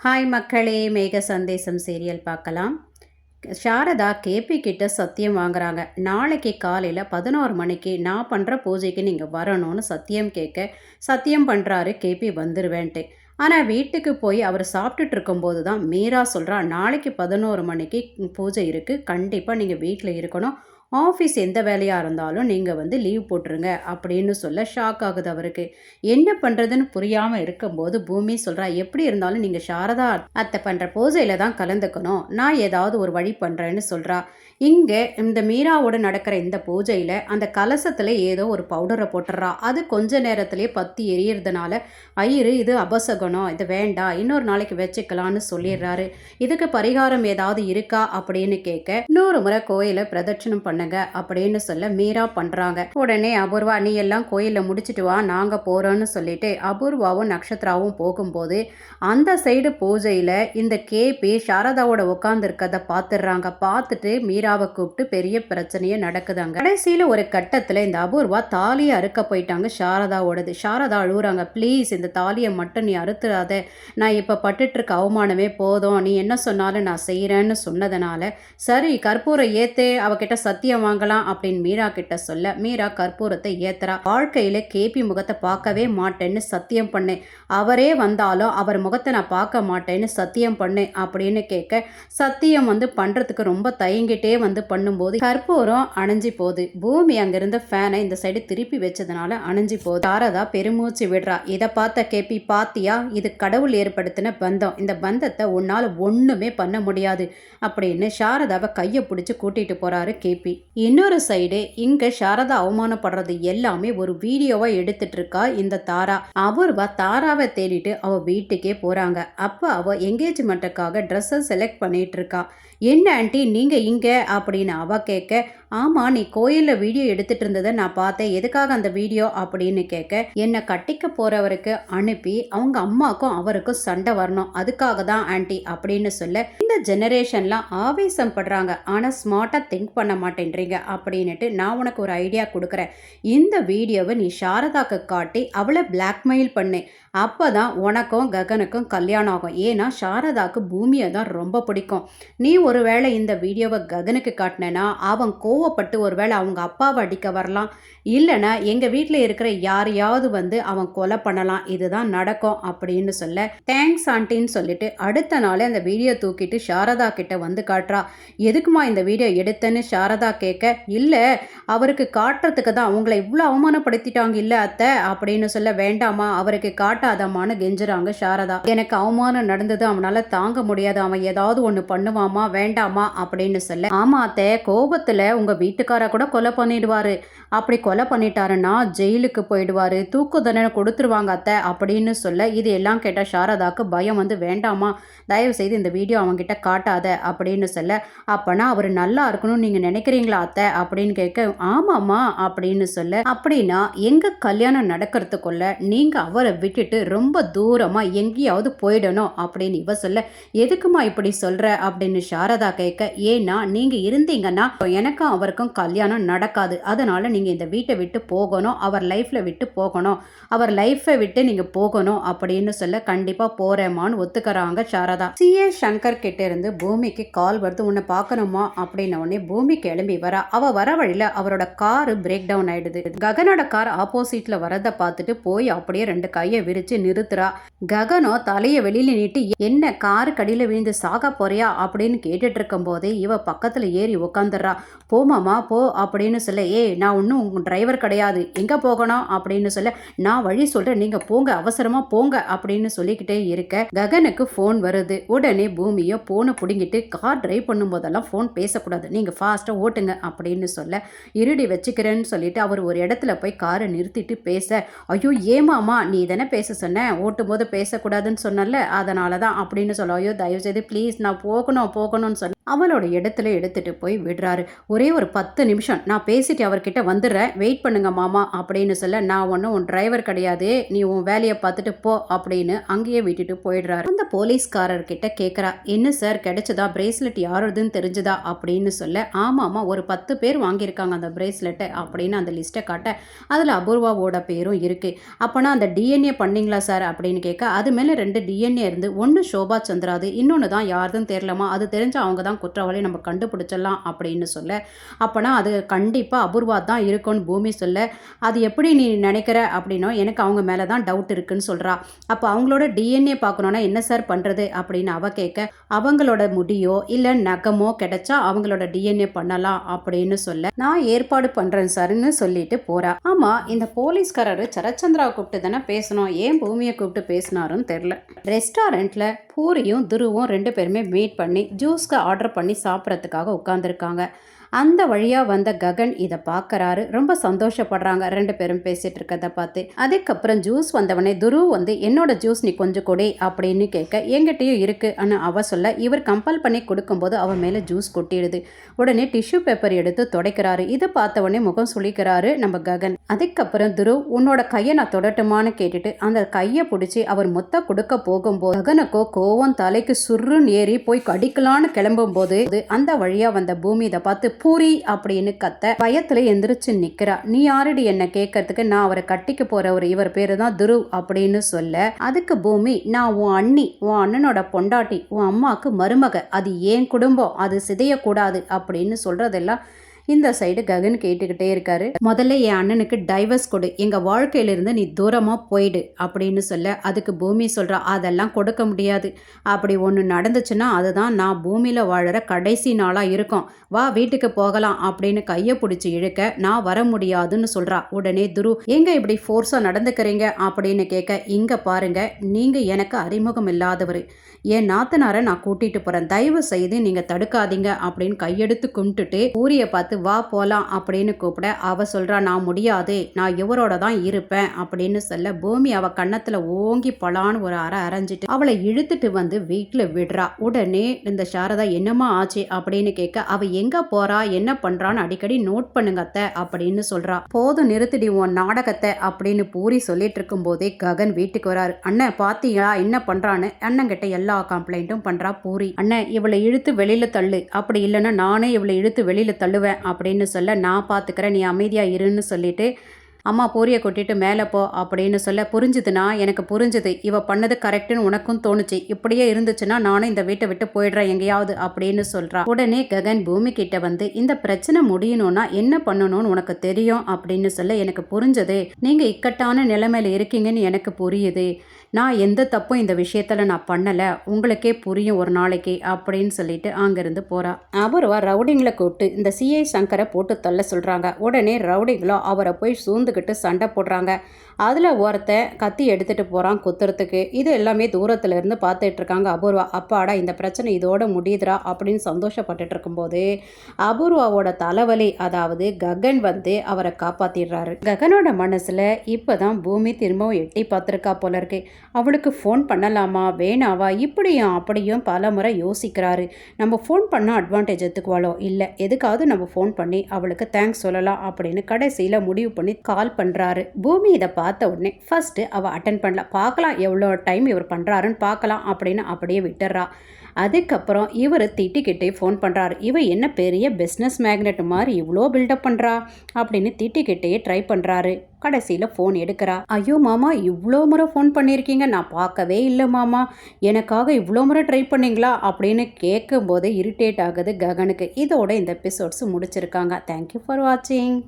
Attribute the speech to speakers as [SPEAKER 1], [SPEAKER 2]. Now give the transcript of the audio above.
[SPEAKER 1] Hi மக்களே, மேக சந்தேசம் serial பார்க்கலாம். சாரதா கேபி கிட்ட சத்தியம் வாங்குறாங்க. நாளைக்கு காலையில் 11 மணிக்கு நான் பண்ணுற பூஜைக்கு நீங்கள் வரணும்னு சத்தியம் கேட்க சத்தியம் பண்ணுறாரு கேபி வந்துடுவேன்ட்டு. ஆனால் வீட்டுக்கு போய் அவர் சாப்பிட்டுட்டு இருக்கும்போது தான் மீரா சொல்கிறா, நாளைக்கு 11 மணிக்கு பூஜை இருக்குது, கண்டிப்பாக நீங்கள் வீட்டில் இருக்கணும், ஆஃபீஸ் எந்த வேலையாக இருந்தாலும் நீங்கள் லீவ் போட்டுருங்க அப்படின்னு சொல்ல ஷாக் ஆகுது அவருக்கு. என்ன பண்ணுறதுன்னு புரியாமல் இருக்கும்போது பூமி சொல்கிறா, எப்படி இருந்தாலும் நீங்கள் சாரதா அத்தை பண்ணுற பூஜையில் தான் கலந்துக்கணும், நான் ஏதாவது ஒரு வழி பண்ணுறேன்னு சொல்கிறா. இங்கே இந்த மீராவோட நடக்கிற இந்த பூஜையில் அந்த கலசத்தில் ஏதோ ஒரு பவுடரை போட்டுடுறா. அது கொஞ்ச நேரத்திலே பற்றி எரியறதுனால ஐயரு இது அபசகனம், இது வேண்டாம், இன்னொரு நாளைக்கு வச்சுக்கலான்னு சொல்லிடுறாரு. இதுக்கு பரிகாரம் ஏதாவது இருக்கா அப்படின்னு கேட்க இன்னொரு முறை கோயிலை பிரதட்சணம் பண்ணுங்க அப்படின்னு சொல்ல மீரா பண்றாங்க. உடனே அபூர்வா, நீ எல்லாம் கோயில முடிச்சிட்டு வா, நாங்க போறோம்னு சொல்லிட்டு அபூர்வாவும் நட்சத்திராவும் போகும்போது அந்த சைடு பூஜையில இந்த கேபி சாரதாவோட உட்கார்ந்து இருக்கதை பார்த்துடுறாங்க. பார்த்துட்டு மீராவை கூப்பிட்டு பெரிய பிரச்சனையே நடக்குதாங்க. கடைசியில ஒரு கட்டத்துல இந்த அபூர்வா தாலியை அறுக்க போயிட்டாங்க சாரதாவோடது. சாரதா அழுகுறாங்க, ப்ளீஸ் இந்த தாலியை மட்டும் நீ அறுத்துறாத, நான் இப்ப பட்டுட்டு இருக்க அவமானமே போதும், நீ என்ன சொன்னாலும் நான் செய்யறேன்னு சொன்னதுனால சரி கற்பூரம் ஏத்து அவகிட்ட சத்தியம் வாங்கலாம் அப்படின்னு மீரா கிட்ட சொல்ல மீரா கற்பூரத்தை ஏத்துறா. வாழ்க்கையில கேபி முகத்தை பார்க்கவே மாட்டேன்னு சத்தியம் பண்ணு, அவரே வந்தாலும் அவர் முகத்தை நான் பார்க்க மாட்டேன்னு சத்தியம் பண்ணு அப்படின்னு கேட்க சத்தியம் பண்றதுக்கு ரொம்ப தயங்கிட்டே பண்ணும்போது கற்பூரம் அணைஞ்சி போகுது. பூமி அங்கிருந்த ஃபேனை இந்த சைடு திருப்பி வச்சதுனால அணைஞ்சி போகுது. சாரதா பெருமூச்சு விடுறா. இதை பார்த்த கேபி, பாத்தியா, இது கடவுள் ஏற்படுத்தின பந்தம், இந்த பந்தத்தை உன்னால ஒண்ணுமே பண்ண முடியாது அப்படின்னு சாரதாவை கையை பிடிச்சி கூட்டிட்டு போறாரு கேபி. இன்னொரு சைடு இங்க சாரதா அவமானப்படுறது எல்லாமே ஒரு வீடியோவா எடுத்துட்டு இருக்கா இந்த தாரா. அபூர்வா தாராவை தேடிட்டு அவ வீட்டுக்கே போறாங்க. அப்ப அவ என்கேஜ்மெண்ட்டுக்காக ட்ரெஸ்ஸை செலக்ட் பண்ணிட்டு இருக்கா. என்ன ஆண்டி நீங்க இங்க அப்படின்னு அவ கேட்க, ஆமா நீ கோயில்ல வீடியோ எடுத்துட்டு இருந்ததை நான் பார்த்தேன், எதுக்காக அந்த வீடியோ அப்படின்னு கேட்க, என்னை கட்டிக்க போறவருக்கு அனுப்பி அவங்க அம்மாக்கும் அவருக்கும் சண்டை வரணும், அதுக்காக தான் ஆண்டி அப்படின்னு சொல்ல இந்த ஜெனரேஷன்லாம் ஆவேசம் படுறாங்க, ஆனா ஸ்மார்ட்டா திங்க் பண்ண மாட்டேன்றீங்க அப்படின்னுட்டு நான் உனக்கு ஒரு ஐடியா கொடுக்குறேன். இந்த வீடியோவை நீ சாரதாக்கு காட்டி அவளை பிளாக்மெயில் பண்ணு, அப்பதான் உனக்கும் ககனுக்கும் கல்யாணம் ஆகும். ஏன்னா சாரதாக்கு பூமியை தான் ரொம்ப பிடிக்கும். நீ ஒருவேளை இந்த வீடியோவை ககனுக்கு காட்டினேன்னா அவன் கோவப்பட்டு ஒருவேளை அவங்க அப்பாவை அடிக்க வரலாம், இல்லைன்னா எங்கள் வீட்டில் இருக்கிற யாரையாவது அவன் கொலை பண்ணலாம், இதுதான் நடக்கும் அப்படின்னு சொல்ல தேங்க்ஸ் ஆண்டின்னு சொல்லிட்டு அடுத்த நாளே அந்த வீடியோ தூக்கிட்டு சாரதா கிட்ட காட்டுறா. எதுக்குமா இந்த வீடியோ எடுத்தேன்னு சாரதா கேட்க, இல்லை அவருக்கு காட்டுறதுக்கு தான், அவங்கள இவ்வளோ அவமானப்படுத்திட்டாங்க இல்லை அத்தை அப்படின்னு சொல்ல, வேண்டாமா அவருக்கு காட்டாதம்மான்னு கெஞ்சுறாங்க சாரதா. எனக்கு அவமானம் நடந்தது, அவனால தாங்க முடியாது, அவன் ஏதாவது ஒன்று பண்ணுவாமா, வேண்டாமா அப்படின்னு சொல்ல, ஆமா அத்தை கோபத்தில் உங்க வீட்டுக்கார கூட கொலை பண்ணிடுவாரு, அப்படி கொலை பண்ணிட்டாருன்னா ஜெயிலுக்கு போயிடுவாரு, தூக்கு தண்டனை கொடுத்துருவாங்க அத்தை அப்படின்னு சொல்ல, இது எல்லாம் கேட்ட சாரதாக்கு பயம் வேண்டாமா தயவு செய்து இந்த வீடியோ அவங்கிட்ட காட்டாத அப்படின்னு சொல்ல, அப்பனா அவர் நல்லா இருக்கணும்னு நீங்க நினைக்கிறீங்களா அத்தை அப்படின்னு கேட்க, ஆமாம்மா அப்படின்னு சொல்ல, அப்படின்னா எங்க கல்யாணம் நடக்கிறதுக்குள்ள நீங்க அவரை விட்டுட்டு ரொம்ப தூரமா எங்கேயாவது போயிடணும் அப்படின்னு இவ சொல்ல, எதுக்குமா இப்படி சொல்ற அப்படின்னு சாரதா கேட்க, ஏன்னா நீங்க இருந்தீங்கன்னா எனக்கும் அவருக்கும் கல்யாணம் நடக்காது, அதனால நீங்க இந்த வீட்டை விட்டு போகணும், அவர் லைஃப்ல விட்டு போகணும், அவர் லைஃபை விட்டு நீங்க போகணும் அப்படின்னு சொல்ல, கண்டிப்பா போறேமான்னு ஒத்துக்கிறாங்க சாரதா. சிஏ சங்கர் கிட்ட இருந்து பூமிக்கு கால் வருது, உன்னை பார்க்கணுமா அப்படின்ன உடனே பூமி கிளம்பி வரா. அவ வர வழியில அவரோட காரு பிரேக் டவுன் ஆயிடுது. ககனோட கார் ஆப்போசிட்ல வரதை பார்த்துட்டு போய் அப்படியே 2 கையை விரிச்சு நிறுத்துறா. ககனோ தலையை வெளியில நீட்டி, என்ன காரு கடியில விழுந்து சாக போறியா அப்படின்னு கேட்டுட்டு இருக்கும் போதே இவ பக்கத்துல ஏறி உட்காந்துடுறா. போமாமா போ அப்படின்னு சொல்ல, நான் ஒன்றும் உங்க டிரைவர் கிடையாது, எங்க போகணும் அப்படின்னு சொல்ல, நான் வழி சொல்றேன் நீங்க போங்க, அவசரமா போங்க அப்படின்னு சொல்லிக்கிட்டே இருக்க ககனுக்கு போன் வருது. உடனே பூமியோ போனை பிடுங்கிட்டு, கார் டிரைவ் பண்ணும்போதெல்லாம் போன் பேசக்கூடாது, நீங்க ஃபாஸ்டா ஓட்டுங்க அப்படின்னு சொல்ல, இருடி வச்சுக்கிறேன்னு சொல்லிட்டு அவர் ஒரு இடத்துல போய் காரை நிறுத்திட்டு பேச, ஐயோ ஏமாமா நீ தானே பேச சொன்ன, ஓட்டும் போது பேசக்கூடாதுன்னு சொன்னல, அதனாலதான் அப்படின்னு சொல்ல, ஐயோ தயவு செய்து ப்ளீஸ் நான் போகணும்னு சொல்ல, அவளோட இடத்துல எடுத்துகிட்டு போய் விடுறாரு. ஒரே ஒரு 10 நிமிஷம் நான் பேசிட்டு அவர்கிட்ட வந்துடுறேன், வெயிட் பண்ணுங்க மாமா அப்படின்னு சொல்ல, நான் ஒன்றும் உன் டிரைவர் கிடையாது, நீ உன் வேலையை பார்த்துட்டு போ அப்படின்னு அங்கேயே விட்டுட்டு போயிடுறாரு. அந்த போலீஸ்காரர்கிட்ட கேட்குறா, என்ன சார் கிடைச்சதா, பிரேஸ்லெட் யாரோதுன்னு தெரிஞ்சுதா அப்படின்னு சொல்ல, ஆமாம்மா ஒரு 10 பேர் வாங்கியிருக்காங்க அந்த பிரேஸ்லெட்டை அப்படின்னு அந்த லிஸ்ட்டை காட்ட, அதில் அபூர்வாவோட பேரும் இருக்குது. அப்போனா அந்த டிஎன்ஏ பண்ணிங்களா சார் அப்படின்னு கேட்க, அது மேலே 2 டிஎன்ஏ இருந்து ஒன்று ஷோபா சந்திராது, இன்னொன்று தான் யாருதுன்னு தெரியலமா, அது தெரிஞ்ச அவங்க தான் குற்றவாளி, நம்ம கண்டுபிடிச்சிடலாம் அப்படின்னு சொல்ல, அப்போனா அது கண்டிப்பாக அபூர்வா தான் இருக்கும்னு பூமி சொல்ல, அது எப்படி நீ நினைக்கிற அப்படின்னா, எனக்கு அவங்க மேலே தான் டவுட் இருக்குன்னு சொல்கிறா. அப்போ அவங்களோட டிஎன்ஏ பார்க்கணுன்னா என்ன சார் பண்ணுறது அப்படின்னு அவ கேட்க, அவங்களோட முடியோ இல்லை நகமோ கிடைச்சா அவங்களோட டிஎன்ஏ பண்ணலாம் அப்படின்னு சொல்ல, நான் ஏற்பாடு பண்ணுறேன் சார்ன்னு சொல்லிட்டு போகிறா. ஆமாம், இந்த போலீஸ்காரர் சரச்சந்திராவை கூப்பிட்டு தானே பேசணும், ஏன் பூமியை கூப்பிட்டு பேசினாருன்னு தெரில. ரெஸ்டாரண்ட்டில் பூரியும் துருவும் 2 பேருமே மீட் பண்ணி ஜூஸ்க்கு ஆர்டர் பண்ணி சாப்பிட்றதுக்காக உட்காந்துருக்காங்க. அந்த வழியாக வந்த ககன் இதை பார்க்குறாரு. ரொம்ப சந்தோஷப்படுறாங்க 2 பேரும் பேசிகிட்டு இருக்கிறத பார்த்து. அதுக்கப்புறம் ஜூஸ் வந்தவனே துரு வந்து என்னோட ஜூஸ் நீ கொஞ்சம் கொடு அப்படின்னு கேட்க, எங்கிட்டையும் இருக்குன்னு அவ சொல்ல, இவர் கம்பல் பண்ணி கொடுக்கும்போது அவன் மேலே ஜூஸ் கொட்டிடுது. உடனே டிஷ்யூ பேப்பர் எடுத்து துடைக்கிறாரு. இதை பார்த்தவொடனே முகம் சுளிக்கிறாரு நம்ம ககன். அதுக்கப்புறம் துரு உன்னோட கையை நான் தொடட்டுமான்னு கேட்டுட்டு அந்த கையை பிடிச்சி அவர் மொத்த கொடுக்க போகும்போது ககனுக்கோ கோவம் தலைக்கு சுருன்னு ஏறி போய் கடிக்கலான்னு கிளம்பும் போது அந்த வழியாக வந்த பூமி இதை பார்த்து பூரி அப்படின்னு கத்த பயத்துல எந்திரிச்சு நிக்கிறா. நீ யாரடி என்ன கேட்கறதுக்கு, நான் அவரை கட்டிக்க போறவர், இவர் பேரு தான் துருவ் அப்படின்னு சொல்ல, அதுக்கு பூமி, நான் உன் அண்ணி, உன் அண்ணனோட பொண்டாட்டி, உன் அம்மாவுக்கு மருமக, அது ஏன் குடும்பம், அது சிதையக்கூடாது அப்படின்னு சொல்றதெல்லாம் இந்த சைடு ககன் கேட்டுக்கிட்டே இருக்காரு. முதல்ல என் அண்ணனுக்கு டைவர்ஸ் கொடு, எங்கள் வாழ்க்கையிலிருந்து நீ தூரமாக போயிடு அப்படின்னு சொல்ல, அதுக்கு பூமி சொல்கிறா, அதெல்லாம் கொடுக்க முடியாது, அப்படி ஒன்று நடந்துச்சுன்னா அதுதான் நான் பூமியில் வாழற கடைசி நாளாக இருக்கும், வா வீட்டுக்கு போகலாம் அப்படின்னு கையை பிடிச்சி இழுக்க, நான் வர முடியாதுன்னு சொல்கிறா. உடனே துரு, எங்க இப்படி ஃபோர்ஸாக நடந்துக்கிறீங்க அப்படின்னு கேட்க, இங்கே பாருங்க, நீங்கள் எனக்கு அறிமுகம் இல்லாதவர், என் நாத்தனாரை நான் கூட்டிகிட்டு போகிறேன், தயவு செய்து நீங்கள் தடுக்காதீங்க அப்படின்னு கையெடுத்து கும்பிட்டுட்டு பூரியை பார்த்து வா போகலாம் அப்படின்னு கூப்பிட, அவ சொல்கிறா, நான் முடியாது, நான் இவரோட தான் இருப்பேன் அப்படின்னு சொல்ல, பூமி அவள் கன்னத்தில் ஓங்கி பலான்னு ஒரு அரை அரைஞ்சிட்டு அவளை இழுத்துட்டு வந்து வீட்டில் விடுறா. உடனே இந்த சாரதா என்னம்மா ஆச்சு அப்படின்னு கேட்க, அவள் எங்கே போகிறா என்ன பண்ணுறான்னு அடிக்கடி நோட் பண்ணுங்க அத்தை அப்படின்னு சொல்கிறா. போதும் நிறுத்திடி உன் நாடகத்தை அப்படின்னு பூரி சொல்லிட்டு இருக்கும் போதே ககன் வீட்டுக்கு வராரு. அண்ணன் பார்த்தீங்களா என்ன பண்ணுறான்னு அண்ணங்கிட்ட எல்லா கம்ப்ளைண்ட்டும் பண்ணுறா பூரி. அண்ணன் இவளை இழுத்து வெளியில் தள்ளு, அப்படி இல்லைன்னா நானே இவளை இழுத்து வெளியில் தள்ளுவேன் அப்படின்னு சொல்ல, நான் பார்த்துக்கிறேன் நீ அமைதியாக இருன்னு சொல்லிட்டு, அம்மா பூரியை கொட்டிட்டு மேலே போ அப்படின்னு சொல்ல, புரிஞ்சுதுண்ணா, எனக்கு புரிஞ்சுது, இவ பண்ணது கரெக்டுன்னு உனக்கும் தோணுச்சு, இப்படியே இருந்துச்சுன்னா நானும் இந்த வீட்டை விட்டு போயிடுறேன் எங்கேயாவது அப்படின்னு சொல்கிறா. உடனே ககன் பூமி கிட்ட வந்து, இந்த பிரச்சனை முடியணும்னா என்ன பண்ணணும்னு உனக்கு தெரியும் அப்படின்னு சொல்ல, எனக்கு புரிஞ்சது, நீங்கள் இக்கட்டான நிலைமையில இருக்கீங்கன்னு எனக்கு புரியுது, நான் எந்த தப்பும் இந்த விஷயத்தில் நான் பண்ணலை, உங்களுக்கே புரியும் ஒரு நாளைக்கு அப்படின்னு சொல்லிட்டு அங்கேருந்து போகிறா. அபூர்வா ரவுடிங்களை கூப்பிட்டு இந்த சிஐ சங்கரை போட்டு தள்ள சொல்கிறாங்க. உடனே ரவுடிங்களோ அவரை போய் சூழ்ந்துக்கிட்டு சண்டை போடுறாங்க. அதில் ஒருத்தன் கத்தி எடுத்துகிட்டு போகிறான் குத்துறதுக்கு. இது எல்லாமே தூரத்தில் இருந்து பார்த்துட்டு இருக்காங்க அபூர்வா. அப்பாடா இந்த பிரச்சனை இதோட முடியுதுரா அப்படின்னு சந்தோஷப்பட்டுட்டு இருக்கும்போது அபூர்வாவோட தலைவலி, அதாவது ககன் வந்து அவரை காப்பாற்றிடுறாரு. ககனோட மனசில் இப்போ தான் பூமி திரும்பவும் எட்டி பார்த்துருக்கா போல இருக்கு. அவளுக்கு ஃபோன் பண்ணலாமா வேணாவா இப்படியும் அப்படியும் பல முறை யோசிக்கிறாரு. நம்ம ஃபோன் பண்ணால் அட்வான்டேஜ் எடுத்துக்குவாளோ, இல்லை எதுக்காவது நம்ம ஃபோன் பண்ணி அவளுக்கு தேங்க்ஸ் சொல்லலாம் அப்படின்னு கடைசியில் முடிவு பண்ணி கால் பண்ணுறாரு. பூமி இதை பார்த்த உடனே ஃபர்ஸ்ட் அவள் அட்டன் பண்ணல, பார்க்கலாம் எவ்வளோ டைம் இவர் பண்ணுறாருன்னு பார்க்கலாம் அப்படின்னு அப்படியே விட்டுறா. அதுக்கப்புறம் இவர் திட்டிக்கிட்டே ஃபோன் பண்ணுறாரு. இவ என்ன பெரிய பிஸ்னஸ் மேக்னெட் மாதிரி இவ்வளோ பில்டப் பண்ணுறா அப்படின்னு திட்டிக்கிட்டே ட்ரை பண்ணுறாரு. கடைசியில் ஃபோன் எடுக்கிறா. ஐயோ மாமா இவ்வளோ முறை ஃபோன் பண்ணியிருக்கீங்க, நான் பார்க்கவே இல்லை மாமா, எனக்காக இவ்வளோ முறை ட்ரை பண்ணிங்களா அப்படின்னு கேட்கும் போதே இரிட்டேட் ஆகுது ககனுக்கு. இதோட இந்த எபிசோட்ஸ் முடிச்சிருக்காங்க. தேங்க்யூ ஃபார் வாட்சிங்.